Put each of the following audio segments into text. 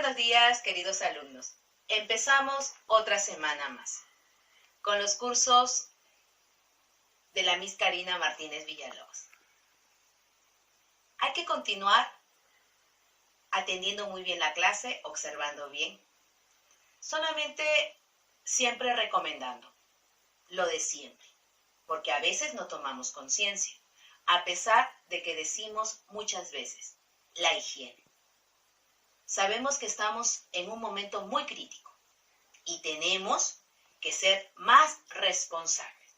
buenos días, queridos alumnos. Empezamos otra semana más con los cursos de la Miss Karina Martínez Villalobos. Hay que continuar atendiendo muy bien la clase, observando bien. Solamente siempre recomendando lo de siempre, porque a veces no tomamos conciencia, a pesar de que decimos muchas veces la higiene. Sabemos que estamos en un momento muy crítico y tenemos que ser más responsables.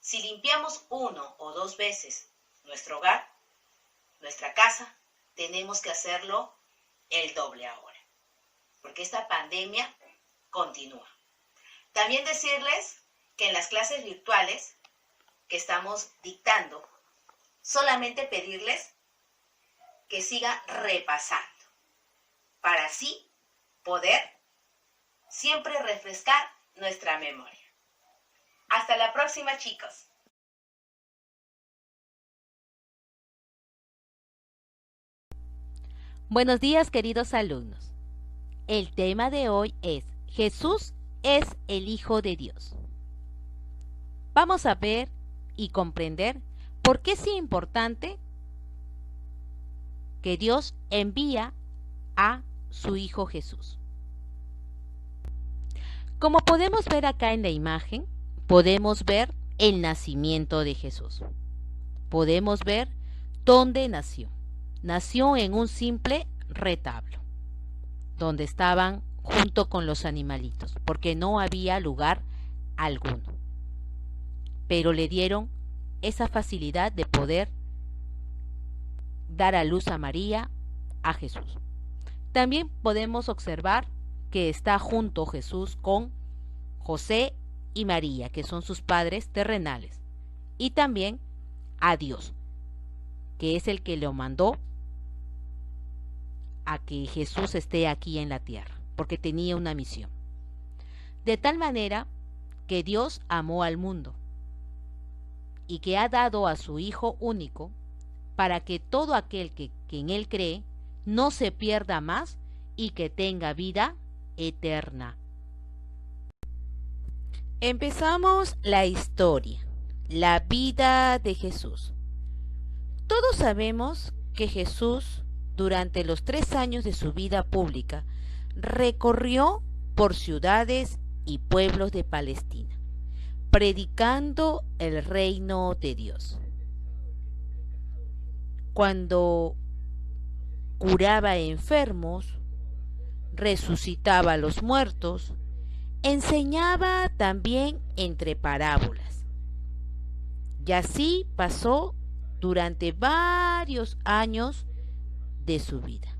Si limpiamos 1 o 2 veces nuestro hogar, nuestra casa, tenemos que hacerlo el doble ahora, porque esta pandemia continúa. También decirles que en las clases virtuales que estamos dictando, solamente pedirles que sigan repasando, para así poder siempre refrescar nuestra memoria. Hasta la próxima, chicos. Buenos días, queridos alumnos. El tema de hoy es Jesús es el Hijo de Dios. Vamos a ver y comprender por qué es importante que Dios envía a su Hijo Jesús. Como podemos ver acá en la imagen, podemos ver el nacimiento de Jesús. Podemos ver dónde nació. Nació en un simple retablo, donde estaban junto con los animalitos, porque no había lugar alguno. Pero le dieron esa facilidad de poder dar a luz a María, a Jesús. También podemos observar que está junto Jesús con José y María, que son sus padres terrenales, y también a Dios, que es el que lo mandó a que Jesús esté aquí en la tierra, porque tenía una misión. De tal manera que Dios amó al mundo y que ha dado a su Hijo único para que todo aquel que en Él cree no se pierda más y que tenga vida eterna. Empezamos la historia, la vida de Jesús. Todos sabemos que Jesús, durante los 3 años de su vida pública, recorrió por ciudades y pueblos de Palestina, predicando el reino de Dios. Cuando curaba enfermos, resucitaba a los muertos, enseñaba también entre parábolas. Y así pasó durante varios años de su vida.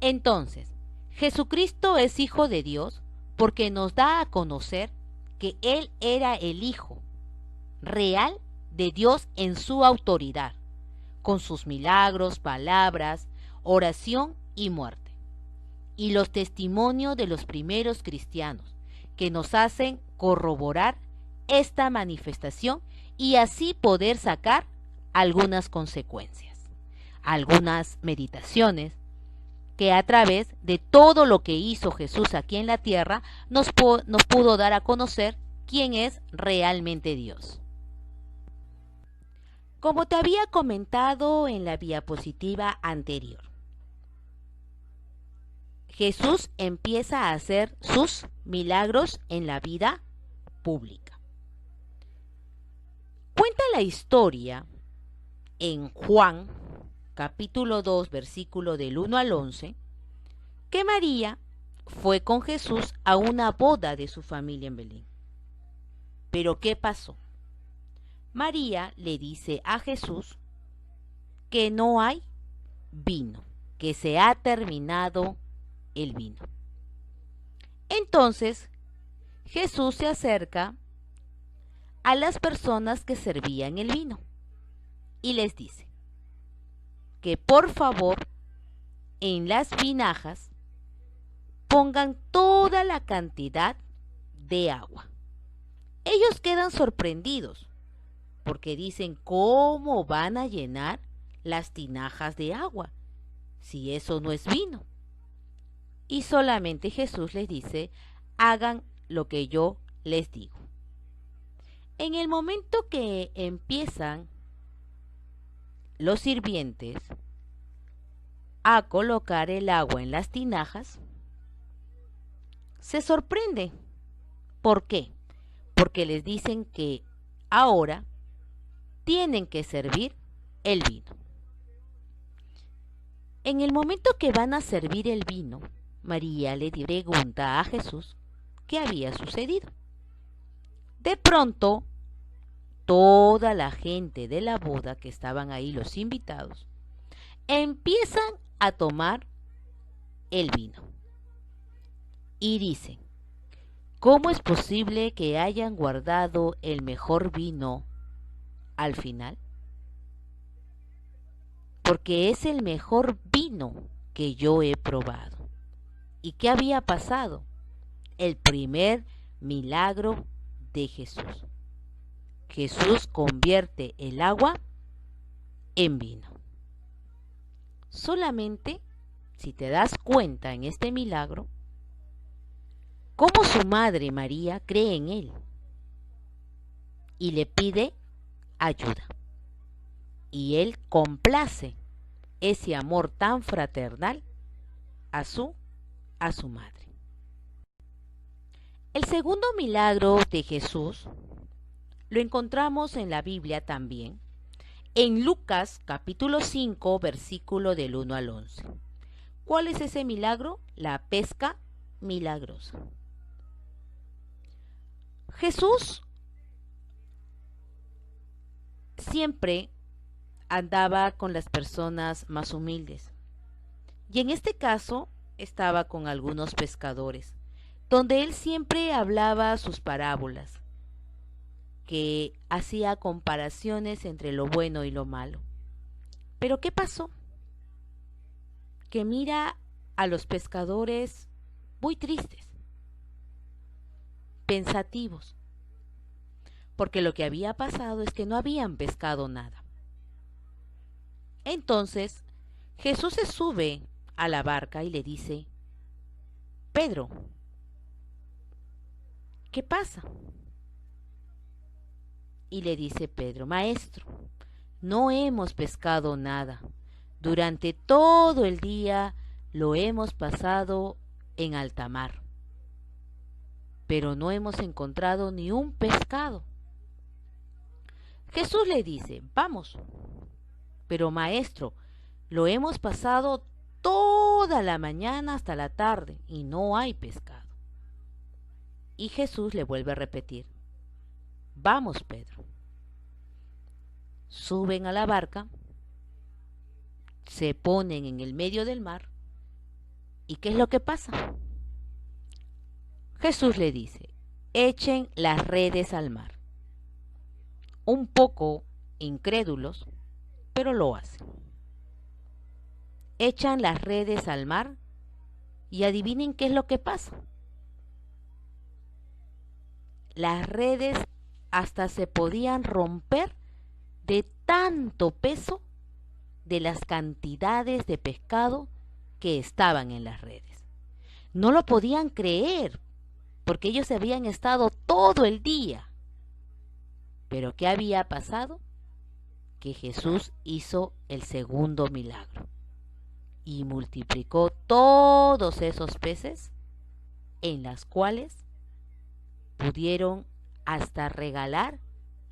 Entonces, Jesucristo es Hijo de Dios porque nos da a conocer que Él era el Hijo real de Dios en su autoridad, con sus milagros, palabras, oración y muerte. Y los testimonios de los primeros cristianos, que nos hacen corroborar esta manifestación y así poder sacar algunas consecuencias, algunas meditaciones que a través de todo lo que hizo Jesús aquí en la tierra nos pudo dar a conocer quién es realmente Dios. Como te había comentado en la diapositiva anterior, Jesús empieza a hacer sus milagros en la vida pública. Cuenta la historia en Juan, capítulo 2, versículo del 1 al 11, que María fue con Jesús a una boda de su familia en Belén. Pero ¿qué pasó? María le dice a Jesús que no hay vino, que se ha terminado el vino. Entonces Jesús se acerca a las personas que servían el vino y les dice que por favor en las tinajas pongan toda la cantidad de agua. Ellos quedan sorprendidos porque dicen, ¿cómo van a llenar las tinajas de agua si eso no es vino? Y solamente Jesús les dice, hagan lo que yo les digo. En el momento que empiezan los sirvientes a colocar el agua en las tinajas, se sorprenden. ¿Por qué? Porque les dicen que ahora tienen que servir el vino. En el momento que van a servir el vino, María le pregunta a Jesús qué había sucedido. De pronto, toda la gente de la boda que estaban ahí, los invitados, empiezan a tomar el vino. Y dicen, ¿cómo es posible que hayan guardado el mejor vino al final? Porque es el mejor vino que yo he probado. ¿Y qué había pasado? El primer milagro de Jesús. Jesús convierte el agua en vino. Solamente, si te das cuenta en este milagro, cómo su madre María cree en él y le pide ayuda. Y él complace ese amor tan fraternal a su madre. El segundo milagro de Jesús lo encontramos en la Biblia también, en Lucas capítulo 5, versículo del 1 al 11. ¿Cuál es ese milagro? La pesca milagrosa. Jesús siempre andaba con las personas más humildes. Y en este caso estaba con algunos pescadores, donde él siempre hablaba sus parábolas, que hacía comparaciones entre lo bueno y lo malo. Pero ¿qué pasó? Que mira a los pescadores muy tristes, pensativos, porque lo que había pasado es que no habían pescado nada. Entonces Jesús se sube a la barca y le dice, Pedro, ¿qué pasa? Y le dice Pedro, Maestro, no hemos pescado nada. Durante todo el día lo hemos pasado en alta mar, pero no hemos encontrado ni un pescado. Jesús le dice, vamos. Pero Maestro, lo hemos pasado toda la mañana hasta la tarde y no hay pescado. Y Jesús le vuelve a repetir, vamos Pedro. Suben a la barca, se ponen en el medio del mar ¿Y qué es lo que pasa? Jesús le dice, echen las redes al mar. Un poco incrédulos, pero lo hacen. Echan las redes al mar y adivinen qué es lo que pasa. Las redes hasta se podían romper de tanto peso de las cantidades de pescado que estaban en las redes. No lo podían creer, porque ellos habían estado todo el día. Pero ¿qué había pasado? Que Jesús hizo el segundo milagro y multiplicó todos esos peces, en las cuales pudieron hasta regalar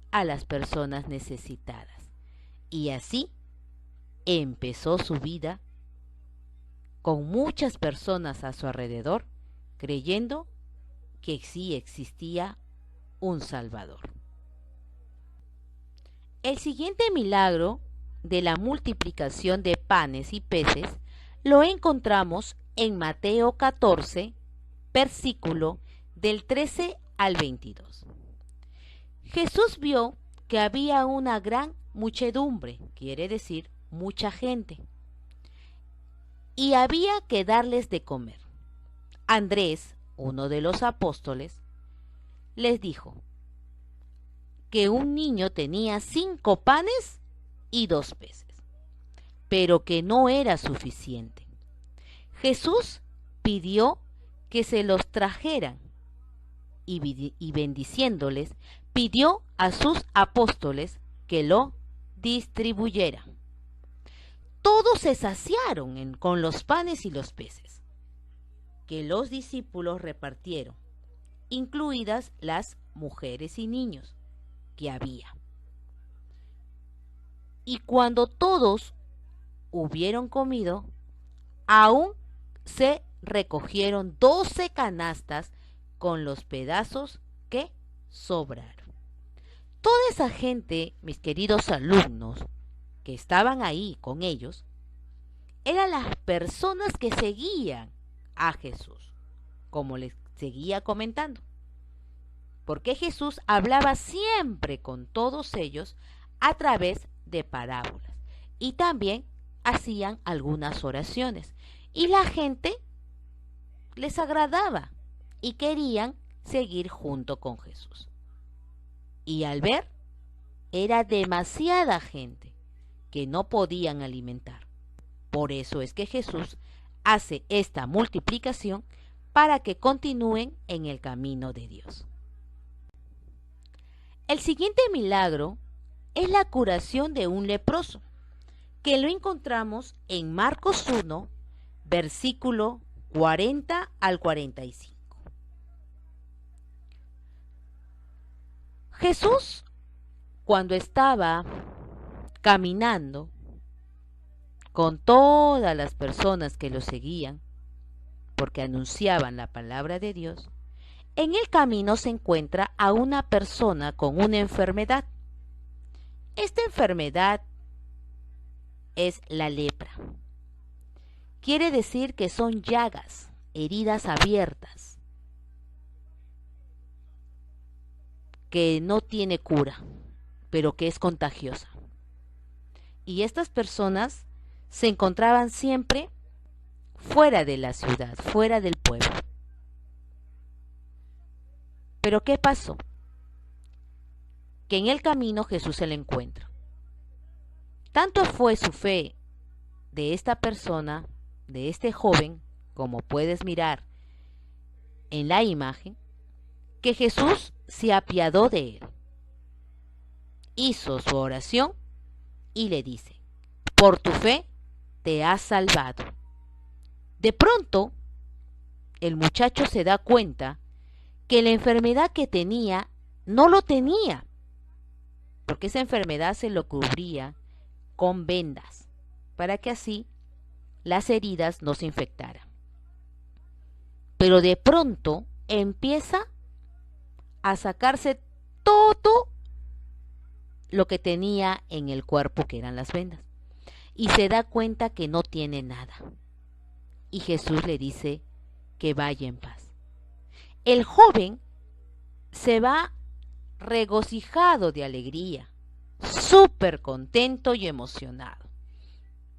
a las personas necesitadas. Y así empezó su vida con muchas personas a su alrededor, creyendo que sí existía un Salvador. El siguiente milagro de la multiplicación de panes y peces lo encontramos en Mateo 14, versículo del 13 al 22. Jesús vio que había una gran muchedumbre, quiere decir mucha gente, y había que darles de comer. Andrés, uno de los apóstoles, les dijo que un niño tenía 5 panes y 2 peces, pero que no era suficiente. Jesús pidió que se los trajeran y bendiciéndoles, pidió a sus apóstoles que lo distribuyeran. Todos se saciaron con los panes y los peces que los discípulos repartieron, incluidas las mujeres y niños que había. Y cuando todos hubieron comido, aún se recogieron 12 canastas con los pedazos que sobraron. Toda esa gente, mis queridos alumnos, que estaban ahí con ellos, eran las personas que seguían a Jesús, como les seguía comentando. Porque Jesús hablaba siempre con todos ellos a través de parábolas y también hacían algunas oraciones y la gente les agradaba y querían seguir junto con Jesús. Y al ver, era demasiada gente que no podían alimentar. Por eso es que Jesús hace esta multiplicación para que continúen en el camino de Dios. El siguiente milagro es la curación de un leproso, que lo encontramos en Marcos 1, versículo 40 al 45. Jesús, cuando estaba caminando con todas las personas que lo seguían, porque anunciaban la palabra de Dios, en el camino se encuentra a una persona con una enfermedad. Esta enfermedad es la lepra. Quiere decir que son llagas, heridas abiertas, que no tiene cura, pero que es contagiosa. Y estas personas se encontraban siempre fuera de la ciudad, fuera del pueblo. Pero ¿qué pasó? Que en el camino Jesús se le encuentra. Tanto fue su fe de esta persona, de este joven, como puedes mirar en la imagen, que Jesús se apiadó de él. Hizo su oración y le dice: por tu fe te has salvado. De pronto, el muchacho se da cuenta que la enfermedad que tenía no lo tenía, porque esa enfermedad se lo cubría con vendas, para que así las heridas no se infectaran. Pero de pronto empieza a sacarse todo lo que tenía en el cuerpo, que eran las vendas, y se da cuenta que no tiene nada. y Jesús le dice que vaya en paz. El joven se va regocijado de alegría, súper contento y emocionado,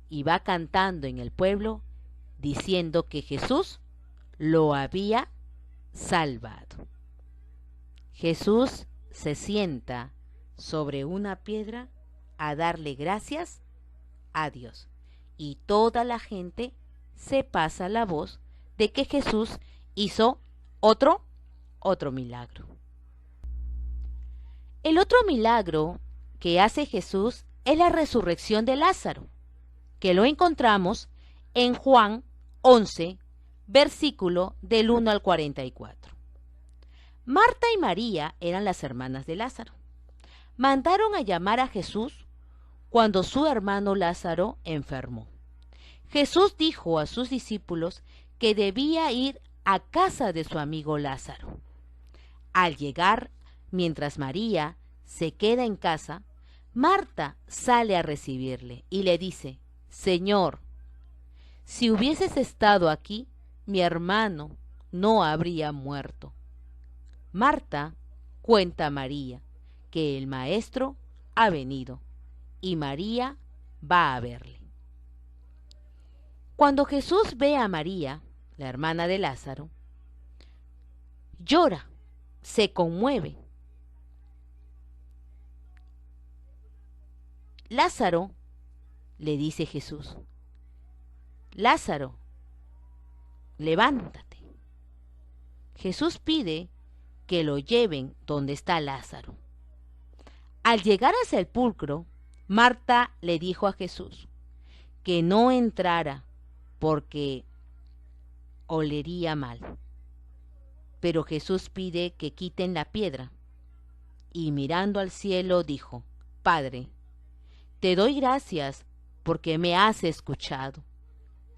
y va cantando en el pueblo diciendo que Jesús lo había salvado. Jesús se sienta sobre una piedra a darle gracias a Dios, y toda la gente se pasa la voz de que Jesús hizo otro milagro. El otro milagro que hace Jesús es la resurrección de Lázaro, que lo encontramos en Juan 11, versículo del 1 al 44. Marta y María eran las hermanas de Lázaro. Mandaron a llamar a Jesús cuando su hermano Lázaro enfermó. Jesús dijo a sus discípulos que debía ir a casa de su amigo Lázaro. Al llegar, mientras María se queda en casa, Marta sale a recibirle y le dice: Señor, si hubieses estado aquí, mi hermano no habría muerto. Marta cuenta a María que el maestro ha venido y María va a verle. Cuando Jesús ve a María, la hermana de Lázaro, llora, se conmueve. Lázaro, le dice Jesús, Lázaro, levántate. Jesús pide que lo lleven donde está Lázaro. Al llegar al sepulcro, Marta le dijo a Jesús que no entrara porque olería mal. Pero Jesús pide que quiten la piedra y mirando al cielo dijo: Padre, te doy gracias porque me has escuchado.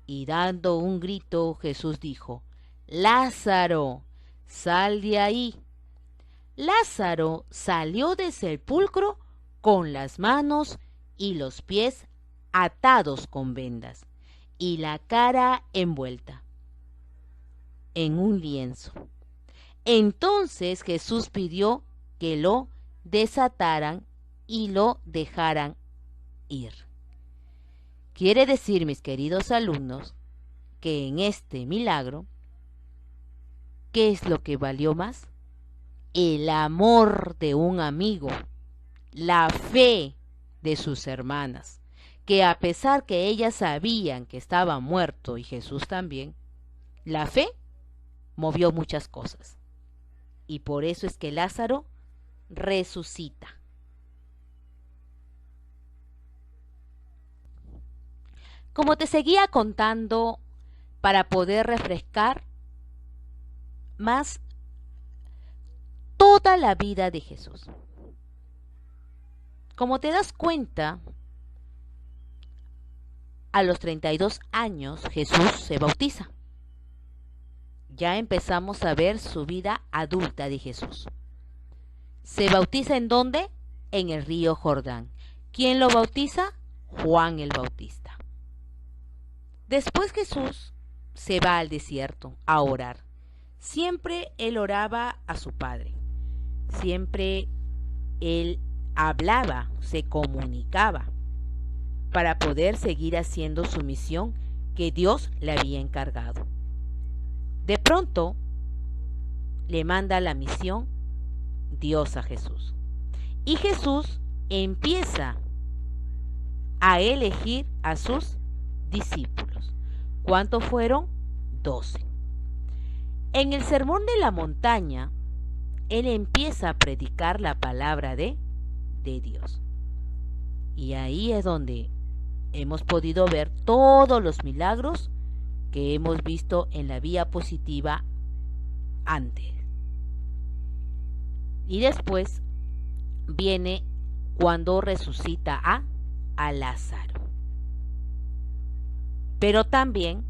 Y dando un grito, Jesús dijo: Lázaro, sal de ahí. Lázaro salió del sepulcro con las manos y los pies atados con vendas y la cara envuelta en un lienzo. Entonces Jesús pidió que lo desataran y lo dejaran ir. Quiere decir, mis queridos alumnos, que en este milagro, ¿qué es lo que valió más? El amor de un amigo, la fe de sus hermanas, que a pesar que ellas sabían que estaba muerto y Jesús también, la fe movió muchas cosas. Y por eso es que Lázaro resucita. Como te seguía contando, para poder refrescar más toda la vida de Jesús. Como te das cuenta, a los 32 años Jesús se bautiza. Ya empezamos a ver su vida adulta de Jesús. ¿Se bautiza en dónde? En el río Jordán. ¿Quién lo bautiza? Juan el Bautista. Después Jesús se va al desierto a orar. Siempre él oraba a su Padre. Siempre él hablaba, se comunicaba para poder seguir haciendo su misión que Dios le había encargado. De pronto le manda la misión Dios a Jesús. Y Jesús empieza a elegir a sus discípulos. ¿Cuántos fueron? 12. En el Sermón de la Montaña, él empieza a predicar la palabra de Dios. Y ahí es donde hemos podido ver todos los milagros que hemos visto en la diapositiva antes. Y después viene cuando resucita a Lázaro. Pero también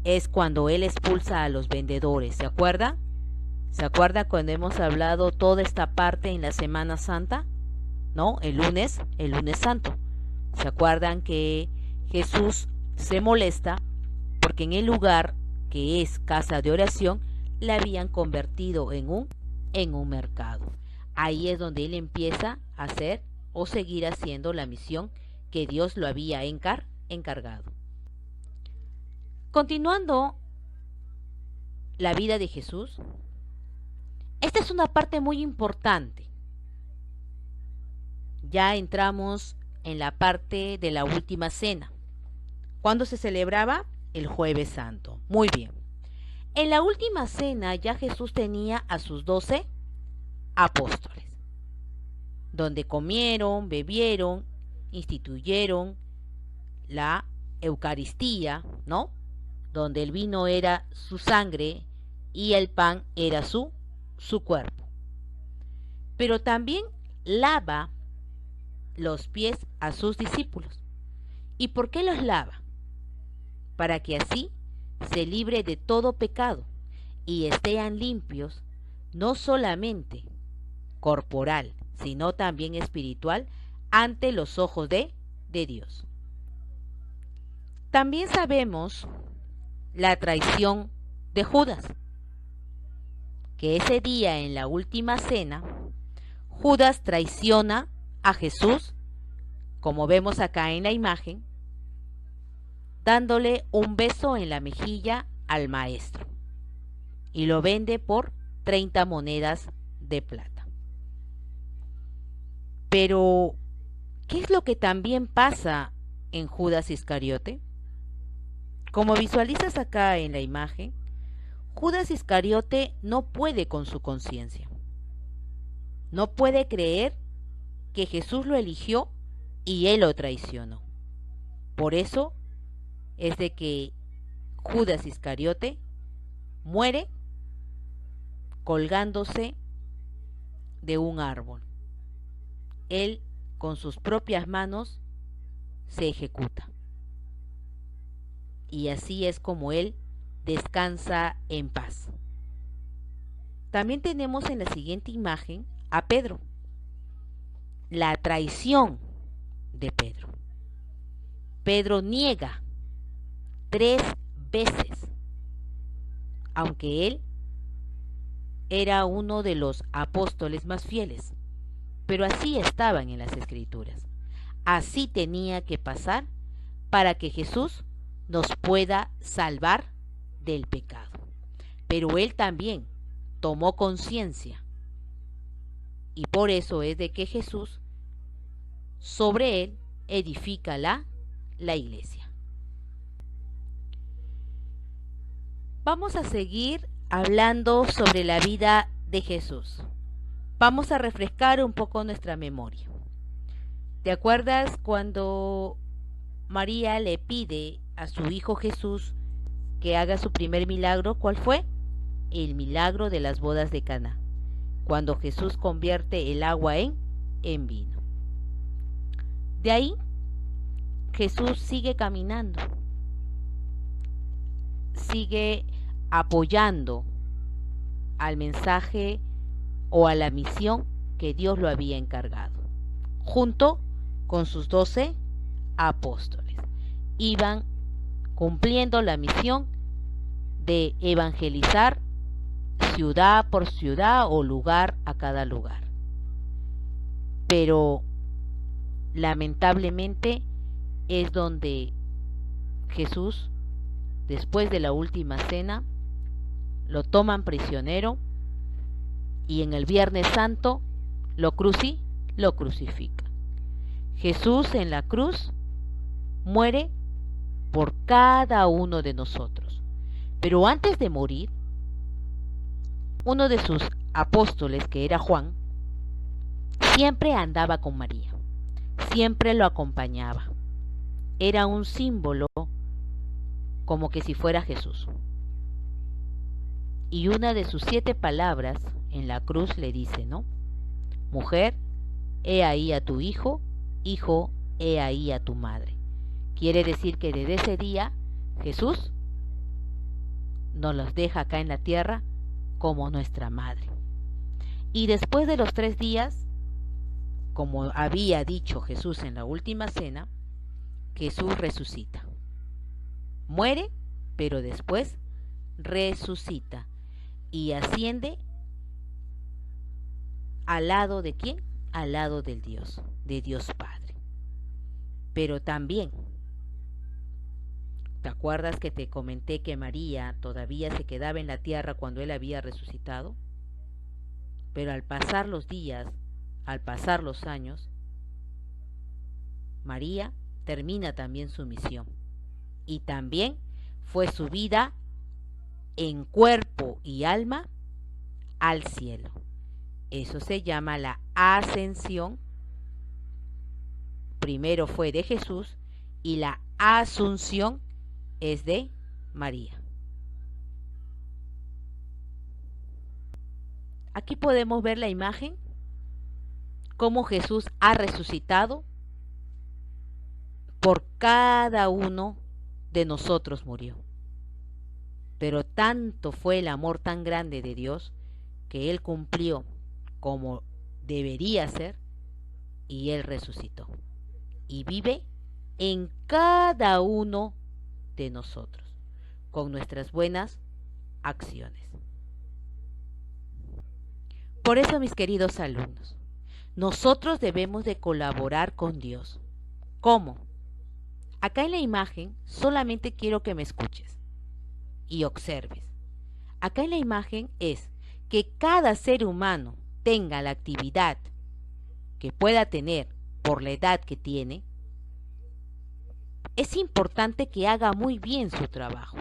es cuando él expulsa a los vendedores. ¿Se acuerdan? ¿Se acuerdan cuando hemos hablado toda esta parte en la Semana Santa? ¿No? El lunes Santo. ¿Se acuerdan que Jesús se molesta porque en el lugar que es casa de oración la habían convertido en un mercado. Ahí es donde él empieza a hacer o seguir haciendo la misión que Dios lo había encargado. Continuando la vida de Jesús, esta es una parte muy importante. Ya entramos en la parte de la última cena. ¿Cuándo se celebraba? El Jueves Santo. Muy bien. En la última cena ya Jesús tenía a sus 12 apóstoles, donde comieron, bebieron, instituyeron la Eucaristía, ¿no? Donde el vino era su sangre y el pan era su cuerpo. Pero también lava los pies a sus discípulos. ¿Y por qué los lava? Para que así se libre de todo pecado y estén limpios, no solamente corporal, sino también espiritual, ante los ojos de Dios. También sabemos la traición de Judas, que ese día en la última cena, Judas traiciona a Jesús, como vemos acá en la imagen, dándole un beso en la mejilla al maestro, y lo vende por 30 monedas de plata. Pero, ¿qué es lo que también pasa en Judas Iscariote? Como visualizas acá en la imagen, Judas Iscariote no puede con su conciencia. No puede creer que Jesús lo eligió y él lo traicionó. Por eso es de que Judas Iscariote muere colgándose de un árbol. Él con sus propias manos se ejecuta. Y así es como él descansa en paz. También tenemos en la siguiente imagen a Pedro. La traición de Pedro. Pedro niega 3 veces, aunque él era uno de los apóstoles más fieles, pero así estaban en las Escrituras. Así tenía que pasar para que Jesús nos pueda salvar del pecado. Pero él también tomó conciencia, y por eso es de que Jesús sobre él edifica la iglesia. Vamos a seguir hablando sobre la vida de Jesús. Vamos a refrescar un poco nuestra memoria. ¿Te acuerdas cuando María le pide a su hijo Jesús que haga su primer milagro? ¿Cuál fue? El milagro de las bodas de Caná, cuando Jesús convierte el agua en vino. De ahí Jesús sigue caminando, sigue apoyando al mensaje o a la misión que Dios lo había encargado, junto con sus 12 apóstoles. Iban cumpliendo la misión de evangelizar ciudad por ciudad o lugar a cada lugar. Pero lamentablemente es donde Jesús, después de la última cena, lo toman prisionero y en el Viernes Santo lo crucifican. Jesús en la cruz muere por cada uno de nosotros. Pero antes de morir, uno de sus apóstoles, que era Juan, siempre andaba con María, siempre lo acompañaba. Era un símbolo como que si fuera Jesús. Y una de sus 7 palabras en la cruz le dice, ¿no? Mujer, he ahí a tu hijo, hijo, he ahí a tu madre. Quiere decir que desde ese día Jesús nos los deja acá en la tierra como nuestra madre. Y después de los 3 días, como había dicho Jesús en la última cena, Jesús resucita. Muere pero después resucita y asciende al lado de ¿quién? Al lado del Dios, de Dios Padre. Pero también, ¿te acuerdas que te comenté que María todavía se quedaba en la tierra cuando él había resucitado? Pero al pasar los días, al pasar los años, María termina también su misión y también fue subida en cuerpo y alma al cielo. Eso se llama la ascensión. Primero fue de Jesús y la asunción es de María. Aquí podemos ver la imagen, cómo Jesús ha resucitado, por cada uno de nosotros murió. Pero tanto fue el amor tan grande de Dios que Él cumplió como debería ser y Él resucitó. Y vive en cada uno de nosotros con nuestras buenas acciones. Por eso, mis queridos alumnos, nosotros debemos de colaborar con Dios. ¿Cómo? Acá en la imagen solamente quiero que me escuches y observes. Acá en la imagen es que cada ser humano tenga la actividad que pueda tener por la edad que tiene. Es importante que haga muy bien su trabajo,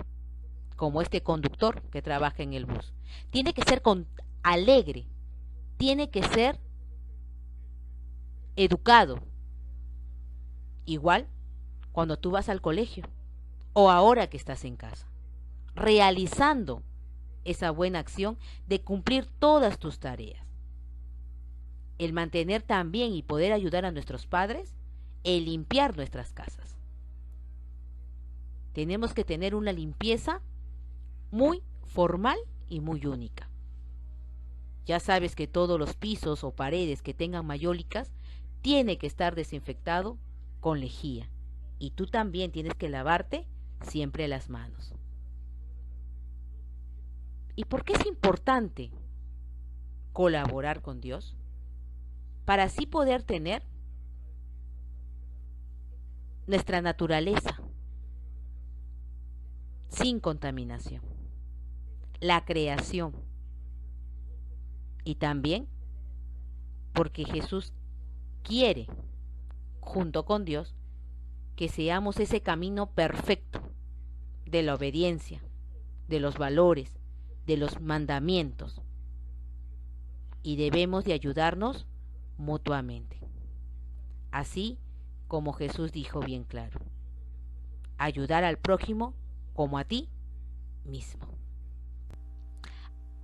como este conductor que trabaja en el bus. Tiene que ser alegre, tiene que ser educado. Igual cuando tú vas al colegio o ahora que estás en casa, realizando esa buena acción de cumplir todas tus tareas. El mantener también y poder ayudar a nuestros padres, el limpiar nuestras casas. Tenemos que tener una limpieza muy formal y muy única. Ya sabes que todos los pisos o paredes que tengan mayólicas tiene que estar desinfectado con lejía. Y tú también tienes que lavarte siempre las manos. ¿Y por qué es importante colaborar con Dios? Para así poder tener nuestra naturaleza sin contaminación, la creación. Y también porque Jesús quiere, junto con Dios, que seamos ese camino perfecto de la obediencia, de los valores, de los mandamientos. Y debemos de ayudarnos mutuamente. Así como Jesús dijo bien claro, ayudar al prójimo como a ti mismo.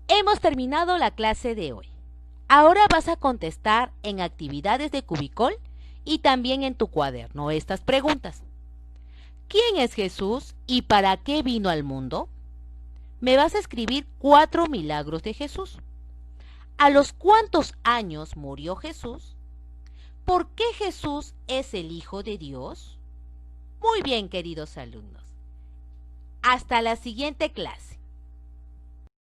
Hemos terminado la clase de hoy. Ahora vas a contestar en actividades de Cubicol y también en tu cuaderno estas preguntas. ¿Quién es Jesús y para qué vino al mundo? Me vas a escribir 4 milagros de Jesús. ¿A los cuántos años murió Jesús? ¿Por qué Jesús es el Hijo de Dios? Muy bien, queridos alumnos. Hasta la siguiente clase.